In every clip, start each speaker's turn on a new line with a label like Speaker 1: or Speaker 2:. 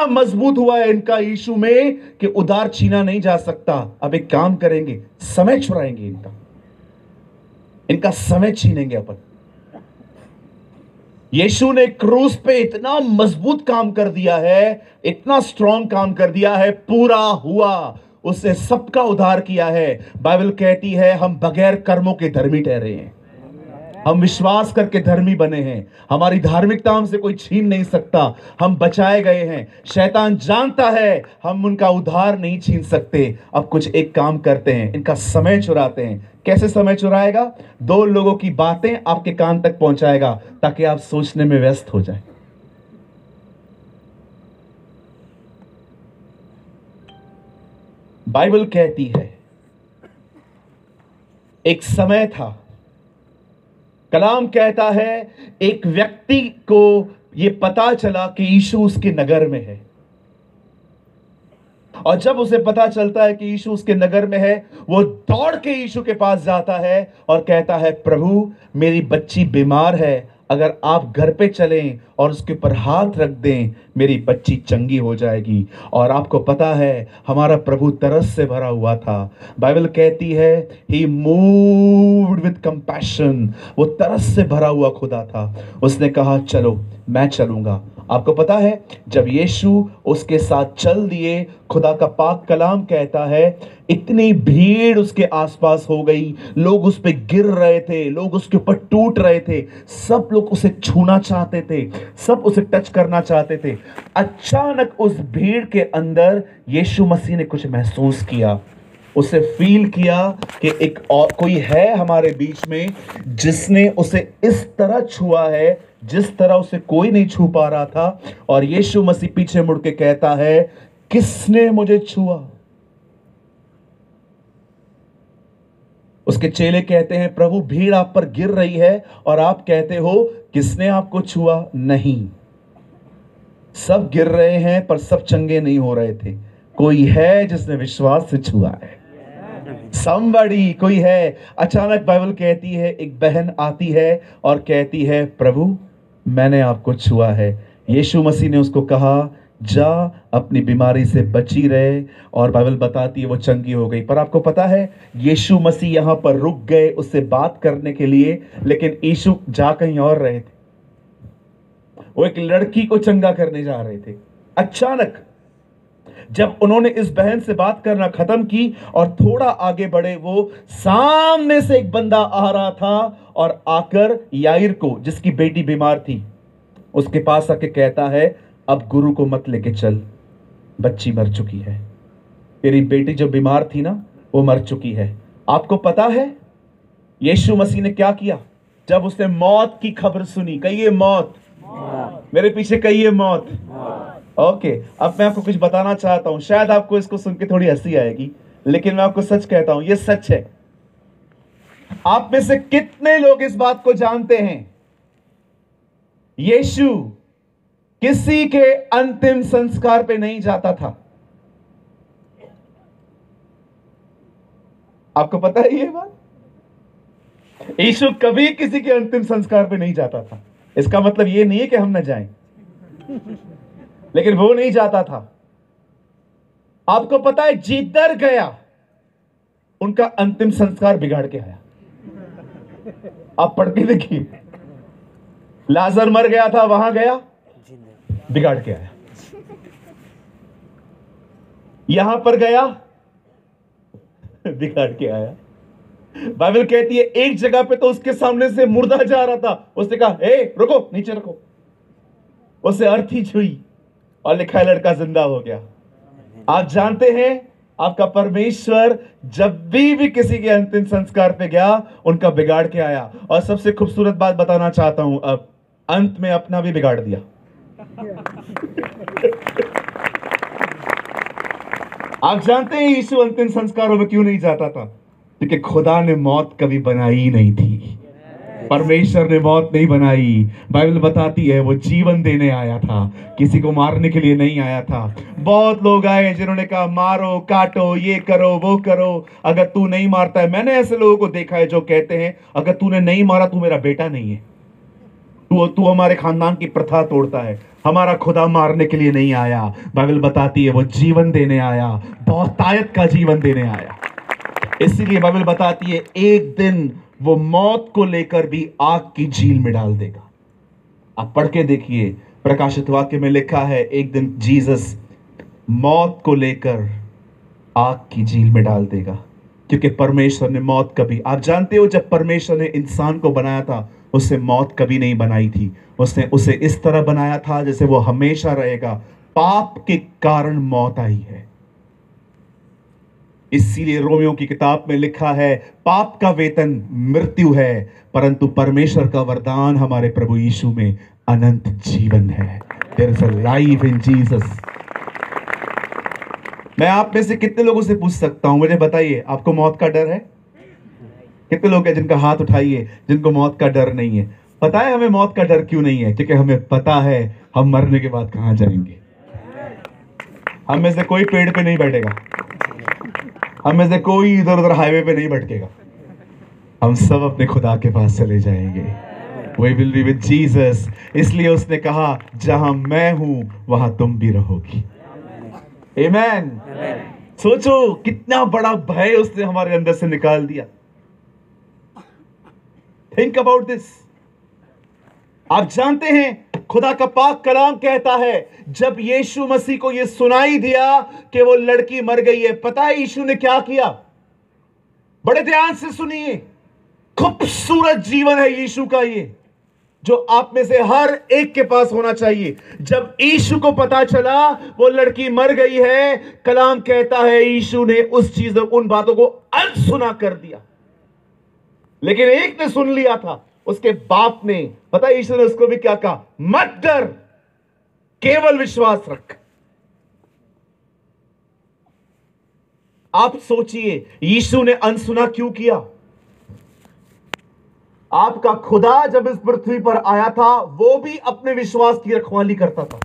Speaker 1: मजबूत हुआ है इनका यीशु में कि उधार छीना नहीं जा सकता। अब एक काम करेंगे, समय चुराएंगे इनका समय छीनेंगे अपन। यीशु ने क्रूस पे इतना मजबूत काम कर दिया है, इतना स्ट्रॉन्ग काम कर दिया है, पूरा हुआ। उसने सबका उद्धार किया है। बाइबल कहती है हम बगैर कर्मों के धर्मी ठहरे हैं, हम विश्वास करके धर्मी बने हैं। हमारी धार्मिकता हमसे कोई छीन नहीं सकता। हम बचाए गए हैं। शैतान जानता है हम उनका उद्धार नहीं छीन सकते। अब कुछ एक काम करते हैं, इनका समय चुराते हैं। कैसे समय चुराएगा? 2 लोगों की बातें आपके कान तक पहुंचाएगा ताकि आप सोचने में व्यस्त हो जाएं। बाइबल कहती है एक समय था, कलाम कहता है एक व्यक्ति को यह पता चला कि यीशु उसके नगर में है। और जब उसे पता चलता है कि यीशु उसके नगर में है, वो दौड़ के यीशु के पास जाता है और कहता है प्रभु मेरी बच्ची बीमार है, अगर आप घर पे चलें और उसके ऊपर हाथ रख दें मेरी बच्ची चंगी हो जाएगी। और आपको पता है हमारा प्रभु तरस से भरा हुआ था। बाइबल कहती है ही मूव्ड विद कंपैशन, वो तरस से भरा हुआ खुदा था। उसने कहा चलो मैं चलूंगा। आपको पता है जब यीशु उसके साथ चल दिए, खुदा का पाक कलाम कहता है इतनी भीड़ उसके आसपास हो गई, लोग उस पे गिर रहे थे, लोग उसके ऊपर टूट रहे थे, सब लोग उसे छूना चाहते थे, सब उसे टच करना चाहते थे। अचानक उस भीड़ के अंदर यीशु मसीह ने कुछ महसूस किया। उसे फील किया कि एक और कोई है हमारे बीच में जिसने उसे इस तरह छुआ है जिस तरह उसे कोई नहीं छू पा रहा था। और यीशु मसीह पीछे मुड़ के कहता है किसने मुझे छुआ? उसके चेले कहते हैं प्रभु भीड़ आप पर गिर रही है और आप कहते हो किसने आपको छुआ? नहीं, सब गिर रहे हैं पर सब चंगे नहीं हो रहे थे। कोई है जिसने विश्वास से छुआ है। somebody, कोई है। अचानक बाइबल कहती है एक बहन आती है और कहती है प्रभु मैंने आपको छुआ है। यीशु मसीह ने उसको कहा जा अपनी बीमारी से बची रहे, और बाइबल बताती है वो चंगी हो गई। पर आपको पता है यीशु मसीह यहां पर रुक गए उससे बात करने के लिए, लेकिन यीशु जा कहीं और रहे थे। वो एक लड़की को चंगा करने जा रहे थे। अचानक जब उन्होंने इस बहन से बात करना खत्म की और थोड़ा आगे बढ़े, वो सामने से एक बंदा आ रहा था और आकर याईर को, जिसकी बेटी बीमार थी, उसके पास आके कहता है अब गुरु को मत लेके चल, बच्ची मर चुकी है। तेरी बेटी जो बीमार थी ना वो मर चुकी है। आपको पता है यीशु मसीह ने क्या किया? जब उसने मौत की खबर सुनी, कहिए मौत, मेरे पीछे कहिए मौत। ओके, अब मैं आपको कुछ बताना चाहता हूं। शायद आपको इसको सुन के थोड़ी हंसी आएगी, लेकिन मैं आपको सच कहता हूं, ये सच है। आप में से कितने लोग इस बात को जानते हैं यीशु किसी के अंतिम संस्कार पे नहीं जाता था? आपको पता है ये बात? यीशु कभी किसी के अंतिम संस्कार पे नहीं जाता था। इसका मतलब ये नहीं है कि हम न जाएं, लेकिन वो नहीं जाता था। आपको पता है जिधर गया उनका अंतिम संस्कार बिगाड़ के आया। आप पढ़ के देखिए, लाजर मर गया था, वहां गया बिगाड़ के आया। यहां पर गया बिगाड़ के आया। बाइबल कहती है एक जगह पे तो उसके सामने से मुर्दा जा रहा था, उसने कहा ए रुको, नीचे रखो। उसे अर्थी छुई और लिखा है लड़का जिंदा हो गया। आप जानते हैं आपका परमेश्वर जब भी किसी के अंतिम संस्कार पे गया उनका बिगाड़ के आया। और सबसे खूबसूरत बात बताना चाहता हूं, अब अंत में अपना भी बिगाड़ दिया। आप जानते हैं यीशु अंतिम संस्कारों में क्यों नहीं जाता था? क्योंकि खुदा ने मौत कभी बनाई ही नहीं थी। परमेश्वर ने मौत नहीं बनाई। बाइबल बताती है वो जीवन देने आया था, किसी को मारने के लिए नहीं आया था। बहुत लोग आए जिन्होंने कहा मारो, काटो, ये करो, वो करो। अगर तू नहीं मारता है, मैंने ऐसे लोगों को देखा है जो कहते हैं अगर तूने नहीं मारा तू मेरा बेटा नहीं है। तू हमारे खानदान की प्रथा तोड़ता है। हमारा खुदा मारने के लिए नहीं आया, बाइबल बताती है वो जीवन देने आया, बहुतायत का जीवन देने आया। इसीलिए बाइबल बताती है एक दिन वो मौत को लेकर भी आग की झील में डाल देगा। आप पढ़ के देखिए, प्रकाशित वाक्य में लिखा है एक दिन जीसस मौत को लेकर आग की झील में डाल देगा, क्योंकि परमेश्वर ने मौत कभी, आप जानते हो जब परमेश्वर ने इंसान को बनाया था उससे मौत कभी नहीं बनाई थी। उसने उसे इस तरह बनाया था जैसे वो हमेशा रहेगा। पाप के कारण मौत आई है। इसीलिए रोमियो की किताब में लिखा है पाप का वेतन मृत्यु है, परंतु परमेश्वर का वरदान हमारे प्रभु यीशु में अनंत जीवन है। There is a life in Jesus. मैं आप में से कितने लोगों से पूछ सकता हूं, मुझे बताइए, आपको मौत का डर है? कितने लोग हैं जिनका हाथ उठाइए जिनको मौत का डर नहीं है? पता है हमें मौत का डर क्यों नहीं है? क्योंकि हमें पता है हम मरने के बाद कहां जाएंगे। हम में से कोई पेड़ पे नहीं बैठेगा, हम में से कोई इधर उधर हाईवे पे नहीं भटकेगा, हम सब अपने खुदा के पास चले जाएंगे। We will be with Jesus। इसलिए उसने कहा जहां मैं हूं वहां तुम भी रहोगी। Amen। सोचो कितना बड़ा भय उसने हमारे अंदर से निकाल दिया। Think about this. आप जानते हैं खुदा का पाक कलाम कहता है जब यीशु मसीह को यह सुनाई दिया कि वो लड़की मर गई है, पता है यीशु ने क्या किया? बड़े ध्यान से सुनिए, खूबसूरत जीवन है यीशु का, ये जो आप में से हर एक के पास होना चाहिए। जब यीशु को पता चला वो लड़की मर गई है, कलाम कहता है यीशु ने उस चीज उन बातों को अनसुना कर दिया। लेकिन एक ने सुन लिया था, उसके बाप ने, पता है यीशु ने उसको भी क्या कहा? मत डर, केवल विश्वास रख। आप सोचिए यीशु ने अनसुना क्यों किया? आपका खुदा जब इस पृथ्वी पर आया था वो भी अपने विश्वास की रखवाली करता था।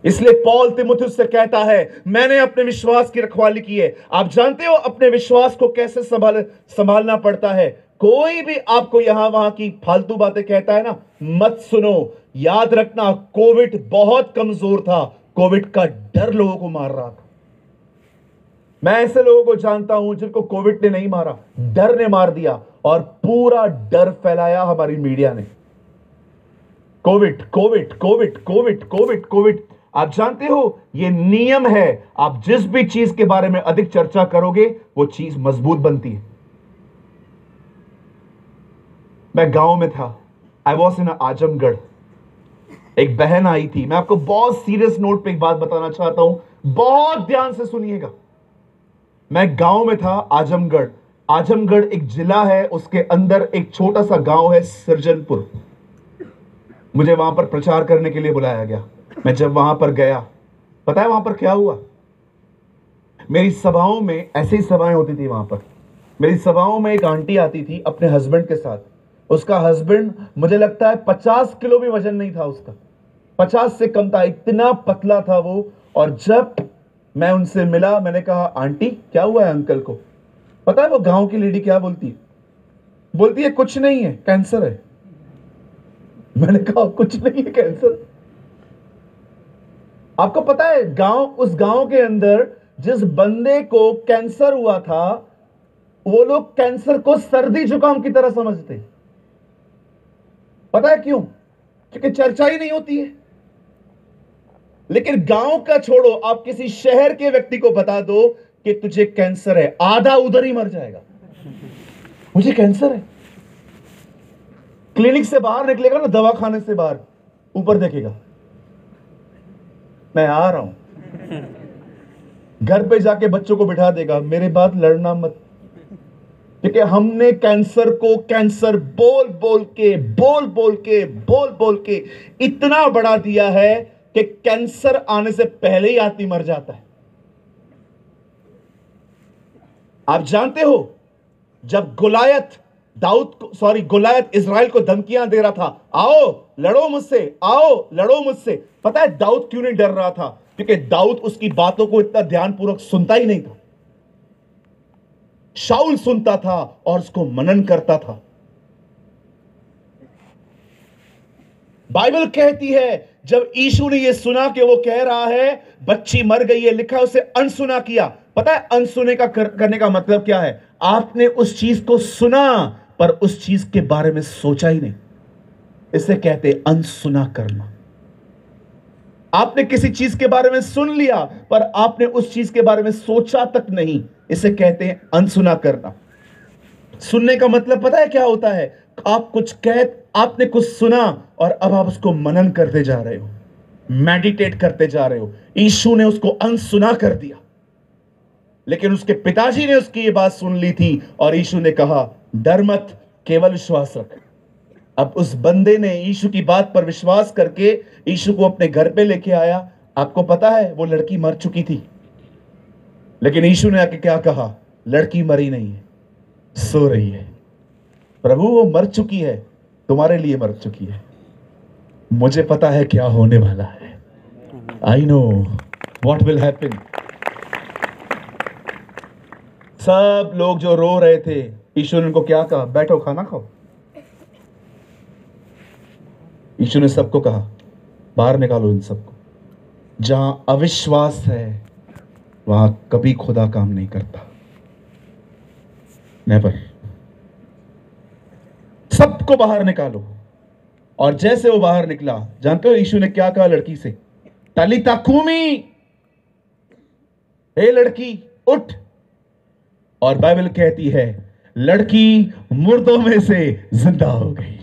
Speaker 1: इसलिए पौल तीमुथियुस से कहता है मैंने अपने विश्वास की रखवाली की है। आप जानते हो अपने विश्वास को कैसे संभालना पड़ता है। कोई भी आपको यहां वहां की फालतू बातें कहता है ना, मत सुनो। याद रखना कोविड बहुत कमजोर था, कोविड का डर लोगों को मार रहा था। मैं ऐसे लोगों को जानता हूं जिनको कोविड ने नहीं मारा, डर ने मार दिया, और पूरा डर फैलाया हमारी मीडिया ने। Covid Covid Covid Covid Covid Covid. आप जानते हो यह नियम है, आप जिस भी चीज के बारे में अधिक चर्चा करोगे वो चीज मजबूत बनती है। मैं गांव में था, आई वॉज इन आजमगढ़। एक बहन आई थी। मैं आपको बहुत सीरियस नोट पे एक बात बताना चाहता हूं, बहुत ध्यान से सुनिएगा। मैं गांव में था, आजमगढ़। आजमगढ़ एक जिला है, उसके अंदर एक छोटा सा गांव है सृजनपुर। मुझे वहां पर प्रचार करने के लिए बुलाया गया। मैं जब वहां पर गया, पता है वहां पर क्या हुआ? मेरी सभाओं में, ऐसी ही सभाएं होती थी वहां पर, मेरी सभाओं में एक आंटी आती थी अपने हस्बैंड के साथ। उसका हस्बैंड, मुझे लगता है 50 किलो भी वजन नहीं था उसका, 50 से कम था, इतना पतला था वो। और जब मैं उनसे मिला, मैंने कहा आंटी क्या हुआ है अंकल को? पता है वो गांव की लेडी क्या बोलती है? बोलती है कुछ नहीं है, कैंसर है। मैंने कहा कुछ नहीं है, कैंसर? आपको पता है उस गांव के अंदर जिस बंदे को कैंसर हुआ था वो लोग कैंसर को सर्दी जुकाम की तरह समझते। पता है क्यों? क्योंकि चर्चा ही नहीं होती है। लेकिन गांव का छोड़ो, आप किसी शहर के व्यक्ति को बता दो कि तुझे कैंसर है, आधा उधर ही मर जाएगा। मुझे कैंसर है, क्लिनिक से बाहर निकलेगा ना, दवाखाने से बाहर, ऊपर देखेगा मैं आ रहा हूं। घर पे जाके बच्चों को बिठा देगा, मेरे बाद लड़ना मत। क्योंकि हमने कैंसर को कैंसर बोल बोल के इतना बढ़ा दिया है कि कैंसर आने से पहले ही आदमी मर जाता है। आप जानते हो जब गुलायत इजराइल को धमकियां दे रहा था, आओ लड़ो मुझसे, आओ लड़ो मुझसे। पता है दाऊद क्यों नहीं डर रहा था? क्योंकि दाऊद उसकी बातों को इतना ध्यानपूर्वक सुनता ही नहीं था। शाऊल सुनता था और उसको मनन करता था। बाइबल कहती है जब यीशु ने यह सुना कि वो कह रहा है बच्ची मर गई है, लिखा है उसे अनसुना किया। पता है अनसुने का करने का मतलब क्या है? आपने उस चीज को सुना पर उस चीज के बारे में सोचा ही नहीं। इसे कहते हैं अनसुना करना। आपने किसी चीज के बारे में सुन लिया पर आपने उस चीज के बारे में सोचा तक नहीं, इसे कहते हैं अनसुना करना। सुनने का मतलब पता है क्या होता है? आपने कुछ सुना और अब आप उसको मनन करते जा रहे हो, मेडिटेट करते जा रहे हो। यीशु ने उसको अनसुना कर दिया, लेकिन उसके पिताजी ने उसकी ये बात सुन ली थी और यीशु ने कहा डर मत, केवल विश्वास रख। अब उस बंदे ने यीशु की बात पर विश्वास करके यीशु को अपने घर पे लेके आया। आपको पता है वो लड़की मर चुकी थी, लेकिन यीशु ने आके क्या कहा? लड़की मरी नहीं है, सो रही है। प्रभु वो मर चुकी है, तुम्हारे लिए मर चुकी है। मुझे पता है क्या होने वाला है। I know what will happen. सब लोग जो रो रहे थे, यीशु ने उनको क्या कहा? बैठो, खाना खाओ। यीशु ने सबको कहा बाहर निकालो इन सबको। जहां अविश्वास है वहां कभी खुदा काम नहीं करता, नेवर। सबको बाहर निकालो। और जैसे वो बाहर निकला, जानते हो यीशु ने क्या कहा लड़की से? तलिता कूमी, हे लड़की उठ। और बाइबल कहती है लड़की मुर्दों में से जिंदा हो गई।